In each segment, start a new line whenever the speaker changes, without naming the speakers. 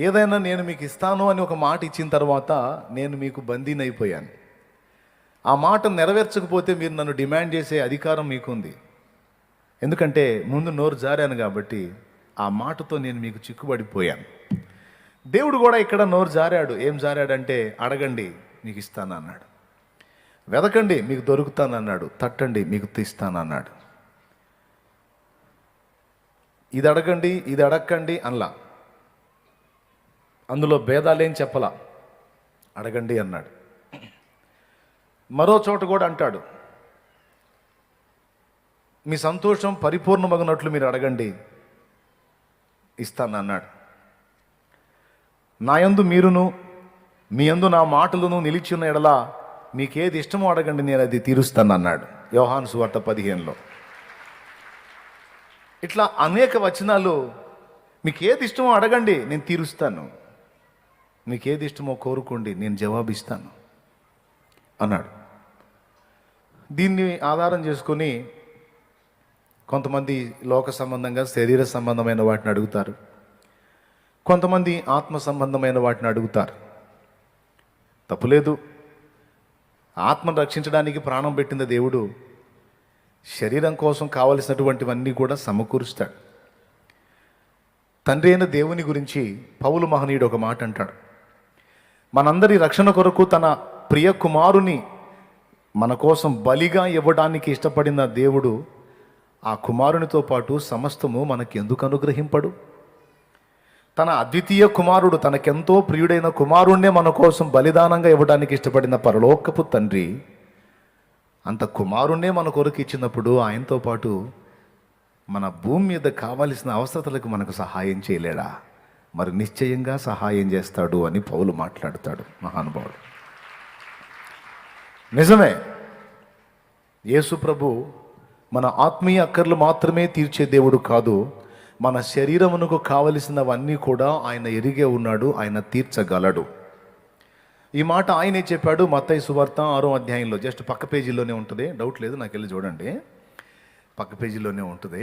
ఏదైనా నేను మీకు ఇస్తాను అని ఒక మాట ఇచ్చిన తర్వాత నేను మీకు బందీనైపోయాను. ఆ మాట నెరవేర్చకపోతే మీరు నన్ను డిమాండ్ చేసే అధికారం మీకుంది. ఎందుకంటే ముందు నోరు జారాను కాబట్టి ఆ మాటతో నేను మీకు చిక్కుబడిపోయాను. దేవుడు కూడా ఇక్కడ నోరు జారాడు. ఏం జారాడంటే, అడగండి మీకు ఇస్తాను అన్నాడు, వెదకండి మీకు దొరుకుతానన్నాడు, తట్టండి మీకు తీస్తానన్నాడు. ఇది అడగండి ఇది అడగండి అనలా, అందులో భేదాలేం చెప్పలా, అడగండి అన్నాడు. మరో చోట కూడా అంటాడు, మీ సంతోషం పరిపూర్ణమగినట్లు మీరు అడగండి ఇస్తానన్నాడు. నా యందు మీరును మీ యందు నా మాటలను నిలిచి ఉన్న ఎడల మీకేది ఇష్టమో అడగండి నేను అది తీరుస్తాను అన్నాడు యోహాను సువార్త 15లో. ఇట్లా అనేక వచనాలు, మీకు ఏది ఇష్టమో అడగండి నేను తీరుస్తాను, మీకు ఏది ఇష్టమో కోరుకోండి నేను జవాబిస్తాను అన్నాడు. దీన్ని ఆధారం చేసుకొని కొంతమంది లోక సంబంధంగా శరీర సంబంధమైన వాటిని అడుగుతారు, కొంతమంది ఆత్మ సంబంధమైన వాటిని అడుగుతారు. తప్పులేదు, ఆత్మను రక్షించడానికి ప్రాణం పెట్టిన దేవుడు శరీరం కోసం కావలసినటువంటివన్నీ కూడా సమకూరుస్తాడు. తండ్రి అయిన దేవుని గురించి పౌలు మహనీయుడు ఒక మాట అంటాడు, మనందరి రక్షణ కొరకు తన ప్రియ కుమారుని మన కోసం బలిగా ఇవ్వడానికి ఇష్టపడిన దేవుడు ఆ కుమారునితో పాటు సమస్తము మనకెందుకు అనుగ్రహింపడు? తన అద్వితీయ కుమారుడు, తనకెంతో ప్రియుడైన కుమారుణ్ణే మన కోసం బలిదానంగా ఇవ్వడానికి ఇష్టపడిన పరలోకపు తండ్రి అంత కుమారుణ్ణే మన కొరకు ఇచ్చినప్పుడు ఆయనతో పాటు మన భూమి మీద కావలసిన అవసరతలకు మనకు సహాయం చేయలేడా? మరి నిశ్చయంగా సహాయం చేస్తాడు అని పౌలు మాట్లాడతాడు మహానుభావుడు. నిజమే, యేసు ప్రభు మన ఆత్మీయ అక్కర్లు మాత్రమే తీర్చే దేవుడు కాదు, మన శరీరమునకు కావలసినవన్నీ కూడా ఆయన ఎరిగే ఉన్నాడు, ఆయన తీర్చగలడు. ఈ మాట ఆయనే చెప్పాడు మత్తయి సువార్త 6వ అధ్యాయంలో. జస్ట్ పక్క పేజీలోనే ఉంటుంది, డౌట్ లేదు, నాకు వెళ్ళి చూడండి, పక్క పేజీలోనే ఉంటుంది.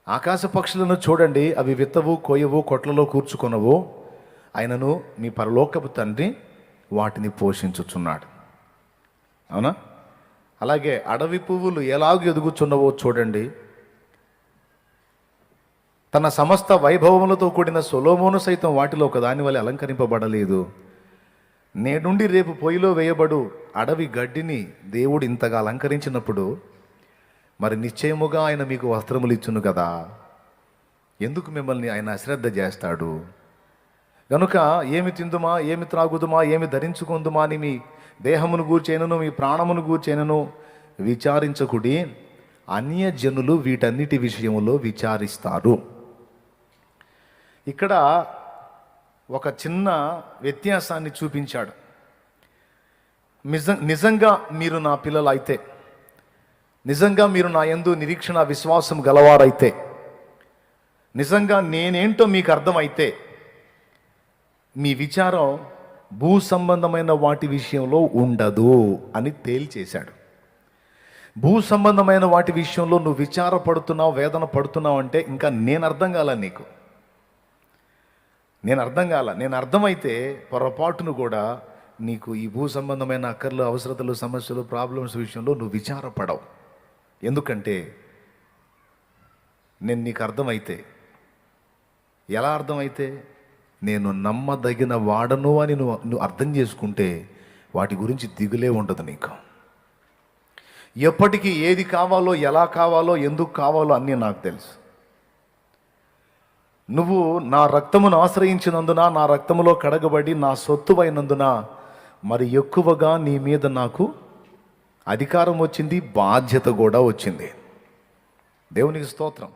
ఆకాశ పక్షులను చూడండి, అవి విత్తవు కోయవు కొట్లలో కూర్చుకొనవు, ఆయనను మీ పరలోకపు తండ్రి వాటిని పోషించుచున్నాడు. అవునా? అలాగే అడవి పువ్వులు ఎలాగ ఎదుగుచున్నవో చూడండి, తన సమస్త వైభవములతో కూడిన సొలొమోను సైతం వాటిలో ఒక దాని వల్ల అలంకరింపబడలేదు. నేడుండి రేపు పొయ్యిలో వేయబడు అడవి గడ్డిని దేవుడు ఇంతగా అలంకరించినప్పుడు మరి నిశ్చయముగా ఆయన మీకు వస్త్రములు ఇచ్చును కదా, ఎందుకు మిమ్మల్ని ఆయన అశ్రద్ధ చేస్తాడు? కనుక ఏమి తిందుమా, ఏమి త్రాగుదుమా, ఏమి ధరించుకుందుమా అని మీ దేహమును గూర్చేనను మీ ప్రాణమును గూర్చేనను విచారించకుడి, అన్యజనులు వీటన్నిటి విషయములో విచారిస్తారు. ఇక్కడ ఒక చిన్న వ్యత్యాసాన్ని చూపించాడు. నిజంగా మీరు నా పిల్లలు అయితే, నిజంగా మీరు నా యందు నిరీక్షణ విశ్వాసం గలవారైతే, నిజంగా నేనేంటో మీకు అర్థమైతే, మీ విచారం భూ సంబంధమైన వాటి విషయంలో ఉండదు అని తేల్చేశాడు. భూ సంబంధమైన వాటి విషయంలో నువ్వు విచారపడుతున్నావు, వేదన పడుతున్నావు అంటే ఇంకా నేను అర్థం కాల, నీకు నేను అర్థం కాల. నేను అర్థమైతే పొరపాటును కూడా నీకు ఈ భూ సంబంధమైన అక్కర్లు, అవసరతలు, సమస్యలు, ప్రాబ్లమ్స్ విషయంలో నువ్వు విచారపడవు. ఎందుకంటే నేను నీకు అర్థమైతే, ఎలా అర్థమైతే, నేను నమ్మదగిన వాడను అని నువ్వు అర్థం చేసుకుంటే వాటి గురించి దిగులే ఉండదు నీకు. ఎప్పటికీ ఏది కావాలో, ఎలా కావాలో, ఎందుకు కావాలో అన్నీ నాకు తెలుసు. నువ్వు నా రక్తమును ఆశ్రయించినందున, నా రక్తములో కడగబడి నా సొత్తువైనందున మరి ఎక్కువగా నీ మీద నాకు అధికారం వచ్చింది, బాధ్యత కూడా వచ్చింది. దేవునికి స్తోత్రం.